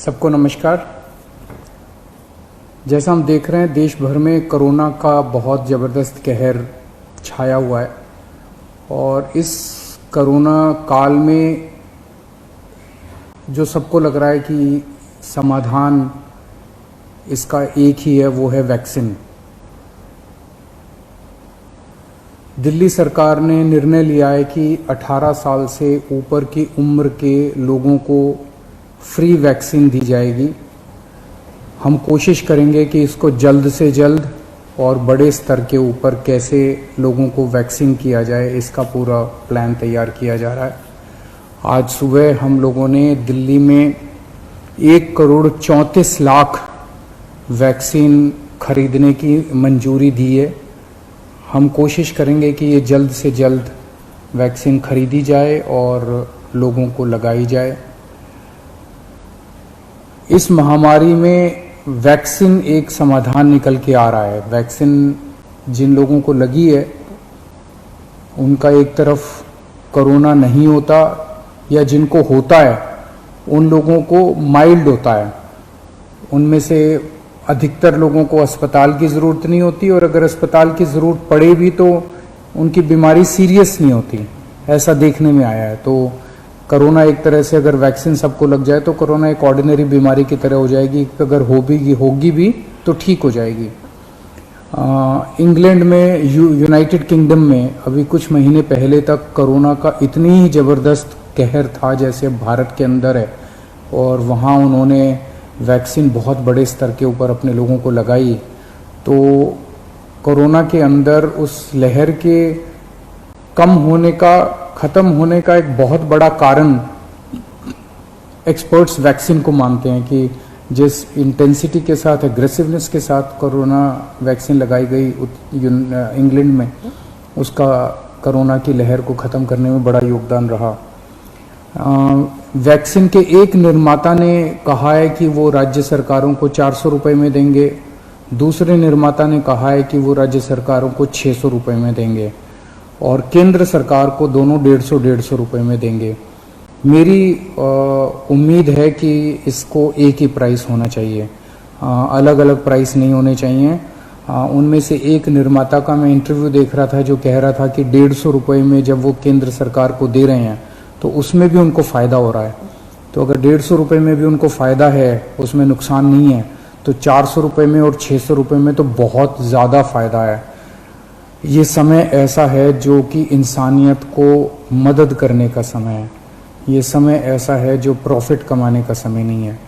सबको नमस्कार। जैसा हम देख रहे हैं देश भर में कोरोना का बहुत ज़बरदस्त कहर छाया हुआ है और इस कोरोना काल में जो सबको लग रहा है कि समाधान इसका एक ही है, वो है वैक्सीन। दिल्ली सरकार ने निर्णय लिया है कि 18 साल से ऊपर की उम्र के लोगों को फ्री वैक्सीन दी जाएगी। हम कोशिश करेंगे कि इसको जल्द से जल्द और बड़े स्तर के ऊपर कैसे लोगों को वैक्सीन किया जाए, इसका पूरा प्लान तैयार किया जा रहा है। आज सुबह हम लोगों ने दिल्ली में 1,34,00,000 वैक्सीन खरीदने की मंजूरी दी है। हम कोशिश करेंगे कि ये जल्द से जल्द वैक्सीन खरीदी जाए और लोगों को लगाई जाए। इस महामारी में वैक्सीन एक समाधान निकल के आ रहा है। वैक्सीन जिन लोगों को लगी है उनका एक तरफ कोरोना नहीं होता, या जिनको होता है उन लोगों को माइल्ड होता है। उनमें से अधिकतर लोगों को अस्पताल की ज़रूरत नहीं होती, और अगर अस्पताल की ज़रूरत पड़े भी तो उनकी बीमारी सीरियस नहीं होती, ऐसा देखने में आया है। तो कोरोना एक तरह से अगर वैक्सीन सबको लग जाए तो कोरोना एक ऑर्डिनरी बीमारी की तरह हो जाएगी। अगर होगी भी तो ठीक हो जाएगी। इंग्लैंड में, यूनाइटेड किंगडम में अभी कुछ महीने पहले तक कोरोना का इतनी ही ज़बरदस्त कहर था जैसे भारत के अंदर है, और वहाँ उन्होंने वैक्सीन बहुत बड़े स्तर के ऊपर अपने लोगों को लगाई। तो कोरोना के अंदर उस लहर के ख़त्म होने का एक बहुत बड़ा कारण एक्सपर्ट्स वैक्सीन को मानते हैं कि जिस इंटेंसिटी के साथ, एग्रेसिवनेस के साथ कोरोना वैक्सीन लगाई गई इंग्लैंड में, उसका कोरोना की लहर को ख़त्म करने में बड़ा योगदान रहा। वैक्सीन के एक निर्माता ने कहा है कि वो राज्य सरकारों को 400 रुपये में देंगे, दूसरे निर्माता ने कहा है कि वो राज्य सरकारों को 600 रुपये में देंगे, और केंद्र सरकार को दोनों 150 रुपये में देंगे। मेरी उम्मीद है कि इसको एक ही प्राइस होना चाहिए, अलग अलग प्राइस नहीं होने चाहिए। उनमें से एक निर्माता का मैं इंटरव्यू देख रहा था जो कह रहा था कि 150 रुपये में जब वो केंद्र सरकार को दे रहे हैं तो उसमें भी उनको फ़ायदा हो रहा है। तो अगर 150 रुपये में भी उनको फ़ायदा है, उसमें नुकसान नहीं है, तो 400 रुपये में और 600 रुपये में तो बहुत ज़्यादा फ़ायदा है। ये समय ऐसा है जो कि इंसानियत को मदद करने का समय है। ये समय ऐसा है जो प्रॉफिट कमाने का समय नहीं है।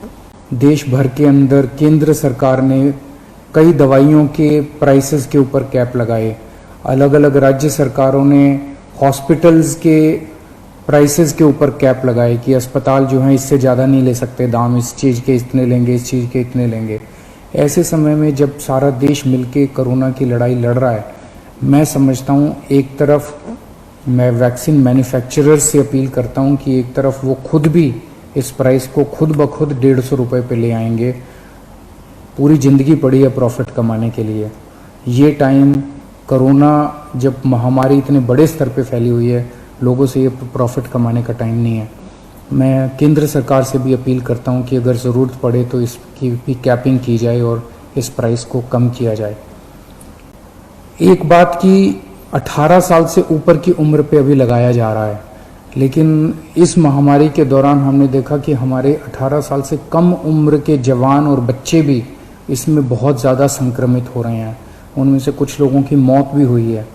देश भर के अंदर केंद्र सरकार ने कई दवाइयों के प्राइसेस के ऊपर कैप लगाए। अलग अलग राज्य सरकारों ने हॉस्पिटल्स के प्राइसेस के ऊपर कैप लगाए कि अस्पताल जो हैं इससे ज़्यादा नहीं ले सकते दाम, इस चीज़ के इतने लेंगे, इस चीज़ के इतने लेंगे। ऐसे समय में जब सारा देश मिलके कोरोना की लड़ाई लड़ रहा है, मैं समझता हूँ एक तरफ मैं वैक्सीन मैन्युफैक्चरर से अपील करता हूँ कि एक तरफ वो खुद भी इस प्राइस को खुद ब खुद 150 रुपये पे ले आएंगे। पूरी ज़िंदगी पड़ी है प्रॉफिट कमाने के लिए। ये टाइम कोरोना जब महामारी इतने बड़े स्तर पे फैली हुई है, लोगों से ये प्रॉफिट कमाने का टाइम नहीं है। मैं केंद्र सरकार से भी अपील करता हूँ कि अगर ज़रूरत पड़े तो इसकी भी कैपिंग की जाए और इस प्राइस को कम किया जाए। एक बात कि 18 साल से ऊपर की उम्र पे अभी लगाया जा रहा है, लेकिन इस महामारी के दौरान हमने देखा कि हमारे 18 साल से कम उम्र के जवान और बच्चे भी इसमें बहुत ज़्यादा संक्रमित हो रहे हैं। उनमें से कुछ लोगों की मौत भी हुई है।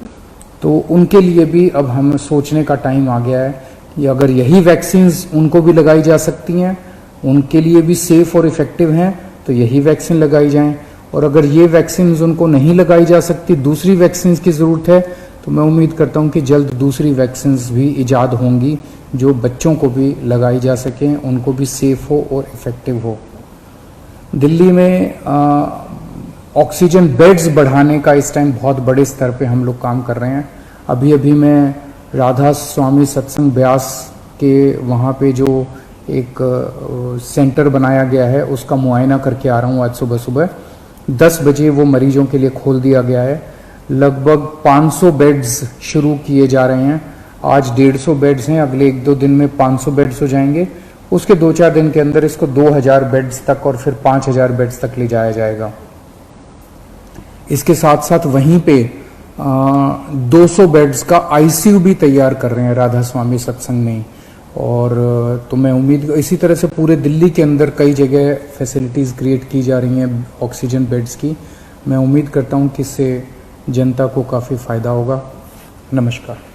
तो उनके लिए भी अब हमें सोचने का टाइम आ गया है कि अगर यही वैक्सीन्स उनको भी लगाई जा सकती हैं, उनके लिए भी सेफ़ और इफ़ेक्टिव हैं, तो यही वैक्सीन लगाई जाएं। और अगर ये वैक्सीन उनको नहीं लगाई जा सकती, दूसरी वैक्सीन की ज़रूरत है, तो मैं उम्मीद करता हूँ कि जल्द दूसरी वैक्सीन भी ईजाद होंगी जो बच्चों को भी लगाई जा सकें, उनको भी सेफ़ हो और इफ़ेक्टिव हो। दिल्ली में ऑक्सीजन बेड्स बढ़ाने का इस टाइम बहुत बड़े स्तर पे हम लोग काम कर रहे हैं। अभी मैं राधा स्वामी सत्संग ब्यास के वहाँ पे जो एक सेंटर बनाया गया है उसका मुआयना करके आ रहा हूँ। आज सुबह 10 बजे वो मरीजों के लिए खोल दिया गया है। लगभग 500 बेड्स शुरू किए जा रहे हैं। आज 150 बेड्स हैं, अगले 1-2 दिन में 500 बेड्स हो जाएंगे उसके 2-4 दिन के अंदर इसको 2000 बेड्स तक और फिर 5000 बेड्स तक ले जाया जाएगा। इसके साथ साथ वहीं पे 200 बेड्स का आईसीयू भी तैयार कर रहे हैं राधा स्वामी सत्संग में। और तो मैं उम्मीद, इसी तरह से पूरे दिल्ली के अंदर कई जगह फैसिलिटीज़ क्रिएट की जा रही हैं ऑक्सीजन बेड्स की। मैं उम्मीद करता हूं कि इससे जनता को काफ़ी फ़ायदा होगा। नमस्कार।